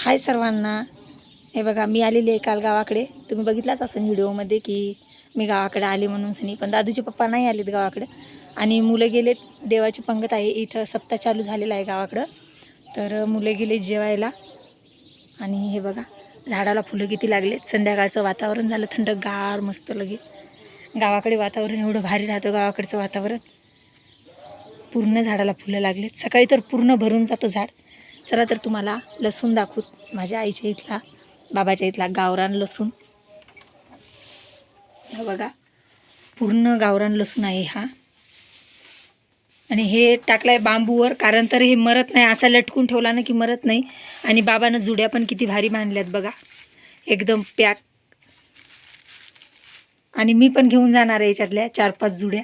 हाय सर्वांना. हे बघा मी आलेली आहे काल गावाकडे. तुम्ही बघितलाच असेल व्हिडिओमध्ये की मी गावाकडे आले म्हणून सनी. पण दादूचे पप्पा नाही आलेत गावाकडे आणि मुलं गेलेत. देवाची पंगत आहे इथं, सप्ताह चालू झालेला आहे गावाकडं. तर मुलं गेले जेवायला. आणि हे बघा झाडाला फुलं किती लागलेत. संध्याकाळचं वातावरण झालं थंडगार मस्त. लगे गावाकडे वातावरण एवढं भारी राहतं. गावाकडचं वातावरण पूर्ण झाडाला फुलं लागलेत. सकाळी तर पूर्ण भरून जातं झाड. चला तर तुम्हाला लसूण दाखवत. माझ्या आईच्या इथला, बाबाच्या इथला गावरान लसूण. हा बघा पूर्ण गावरान लसूण आहे हा. आणि हे टाकलाय बांबूवर, कारण तर हे मरत नाही. असा लटकून ठेवला ना की मरत नाही. आणि बाबानं जुड्या पण किती भारी बांधल्यात बघा, एकदम पॅक. आणि मी पण घेऊन जाणार आहे याच्यातल्या 4-5 जुड्या.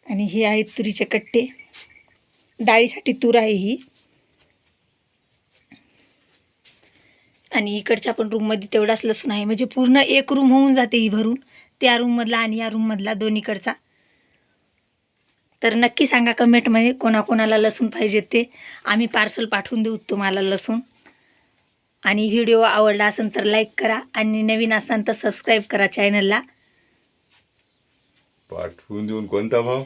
आणि हे आहेत तुरीचे कट्टे. डाळीसाठी तूर आहे ही. आणि इकडच्या पण रूममध्ये तेवढाच लसूण आहे. म्हणजे पूर्ण एक रूम होऊन जाते ही भरून, त्या रूममधला आणि या रूममधला दोन्हीकडचा. तर नक्की सांगा कमेंटमध्ये कोणाकोणाला लसूण पाहिजे ते. आम्ही पार्सल पाठवून देऊ तुम्हाला लसूण. आणि व्हिडिओ आवडला असेल तर लाईक करा आणि नवीन असाल तर सबस्क्राईब करा चॅनलला. पाठवून देऊन कोणता भाव?